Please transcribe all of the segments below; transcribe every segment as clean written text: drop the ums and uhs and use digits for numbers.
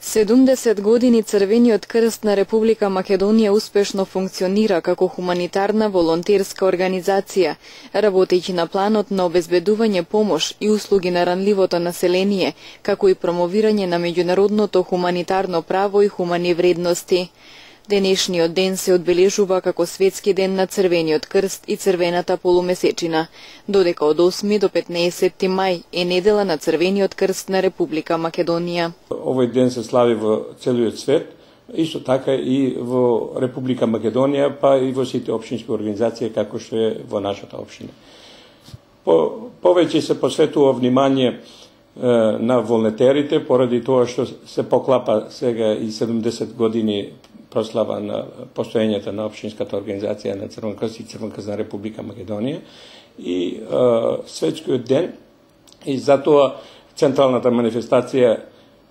70 години Црвениот крст на Република Македонија успешно функционира како хуманитарна волонтерска организација, работејќи на планот на обезбедување помош и услуги на ранливото население, како и промовирање на меѓународното хуманитарно право и хумани вредности. Денешниот ден се одбележува како Светски ден на Црвениот крст и Црвената полумесечина, додека од 8 до 15 мај е недела на Црвениот крст на Република Македонија. Овој ден се слави во целиот свет, исто така и во Република Македонија, па и во сите општински организации како што е во нашата општина. Повеќе се посветува внимание на волонтерите, поради тоа што се поклапа сега и 70 години прослава на постоењето на општинската организација на Црвен крст и Црвен крст на Република Македонија и Светскиот ден, и затоа централната манифестација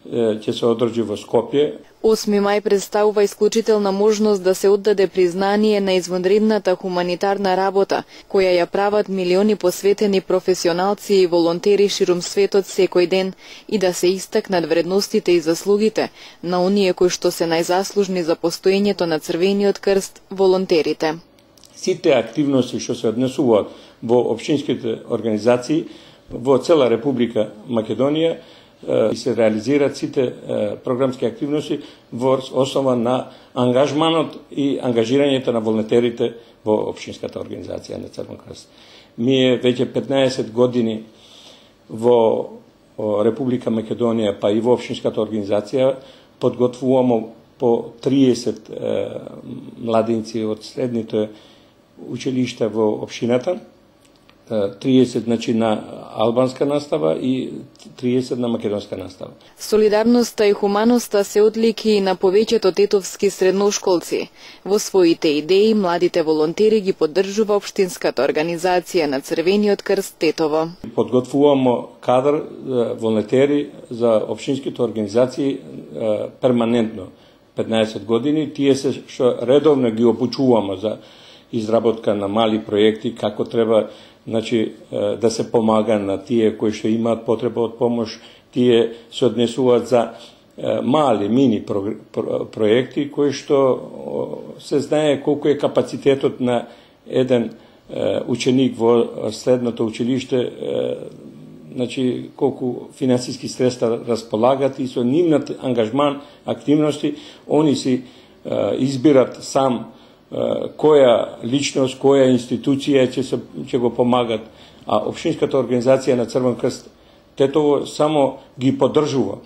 ќе се одржи во Скопје. 8 мај представува исклучителна можност да се оддаде признание на извонредната хуманитарна работа, која ја прават милиони посветени професионалци и волонтери ширум светот секој ден, и да се истакнат вредностите и заслугите на оние кои што се најзаслужни за постоењето на Црвениот крст, волонтерите. Сите активности што се однесуваат во општинските организации во цела Република Македонија и се реализираат сите програмски активности во основа на ангажманот и ангажирањето на волонтерите во општинската организација на Црвен крст. Ние веќе 15 години во Република Македонија, па и во општинската организација, подготвуваме по 30 младинци од средните училишта во општината, 30 значи на албанска настава и 30 на македонска настава. Солидарноста и хуманоста се одлики и на повеќето тетовски средношколци. Во своите идеи младите волонтери ги поддржува општинската организација на Црвениот крст Тетово. Подготвуваме кадар волонтери за општинските организации перманентно 15 години. Тие се што редовно ги обучуваме за изработка на мали проекти, како треба да се помага на тие кои што имаат потреба од помош. Тие се однесуваат за мали, мини проекти, кои што се знае колку е капацитетот на еден ученик во средното училиште, колку финансиски средства располагат, и со нивниот ангажман, активности, они си избират сам која личност, која институција ќе го помагат, а општинската организација на Црвен крст Тетово само ги поддржува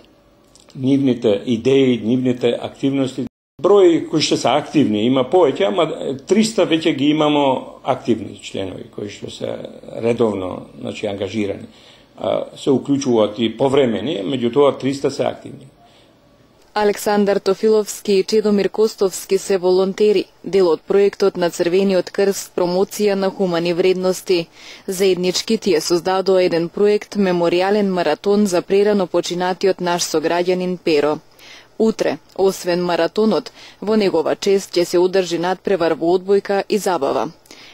нивните идеи, нивните активности. Број кои што се активни има повеќе, ама 300 веќе ги имамо активни членови кои што се редовно ангажирани. Се уклучуваат и повремени, меѓутоа 300 се активни. Александар Тофиловски и Чедомир Костовски се волонтери, дел од проектот на Црвениот крст промоција на хумани вредности. Заеднички тие создадоа еден проект меморијален маратон за прерано починатиот наш сограѓанин Перо. Утре, освен маратонот, во негова чест ќе се одржи надпревар во одбојка и забава.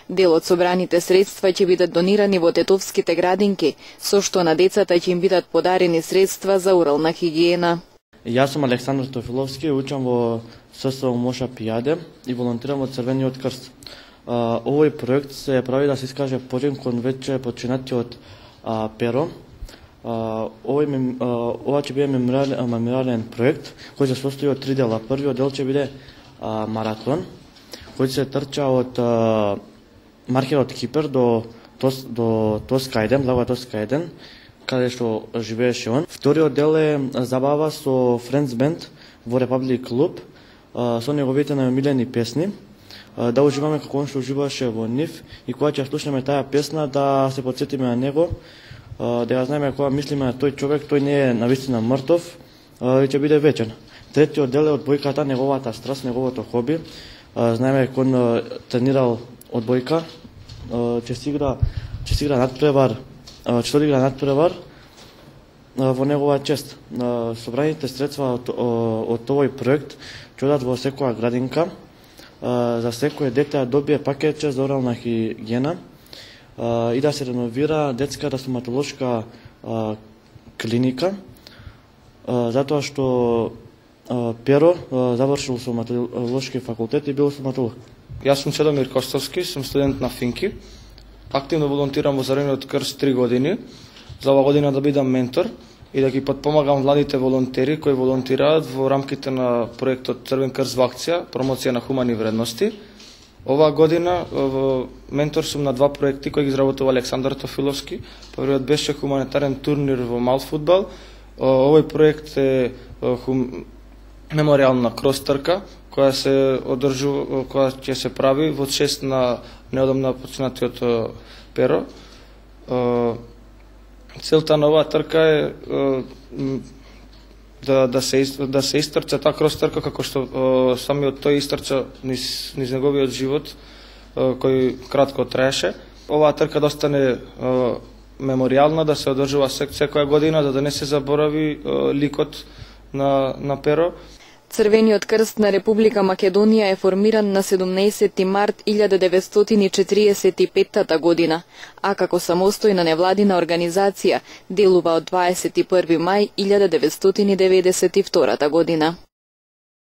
Дел од собраните средства ќе бидат донирани во тетовските градинки, со што на децата ќе им бидат подарени средства за орална хигиена. Јас сум Александар Тофиловски, учам во ССО Моша Пијаде и волонтирам во Црвениот крст. Овој проект се прави да се искаже почит кон веќе починатиот Перо. Ова ќе биде меморијален проект кој се состои од 3 дела. Првиот дел ќе биде маратон, кој се трча од маркерот Кипер до Тоскајден, Лагоа Тоскајден, каде што живееше он. Вториот дел е забава со Friends Band во Republic Club, со неговите најомилени песни, да уживаме како он што уживаше во нив, и кога ќе слушнеме таа песна да се потсетиме на него, да ја знаеме кога мислиме на тој човек, тој не е навистина мртов и ќе биде вечен. Третиот дел е одбојката, неговата страст, неговото хоби. Знаеме кога тренирал одбојка, ќе се игра надпревар, ќе одигра надпревар во негова чест. Собраните средства од овој проект ќе одат во секоја градинка, за секој дете да добие пакетче за орална хигиена и да се реновира детската стоматолошка клиника, затоа што Перо, завршил сум математички факултет и бил стоматолог. Јас сум Чедомир Костовски, сум студент на Финки. Активно волонтирам во Црвениот крст 3 години. За ова година да бидам ментор и да ги подпомагам младите волонтери кои волонтираат во рамките на проектот Црвен крст во акција, промоција на хумани вредности. Оваа година ментор сум на 2 проекти кои ги изработува Александар Тофиловски. Првиот беше хуманитарен турнир во мал фудбал. Овој проект е меморијална крос-трка која се одржува, која ќе се прави во чест на неодамна починатиот Перо. Целта на оваа трка е да се истрча таа крос-трка како што самиот тој истрча низ неговиот живот кој кратко траеше. Оваа трка да остане меморијална, да се одржува секоја година, за да не се заборави ликот на Перо. Црвениот крст на Република Македонија е формиран на 17 март 1945 година, а како самостојна невладина организација делува од 21 мај 1992 година.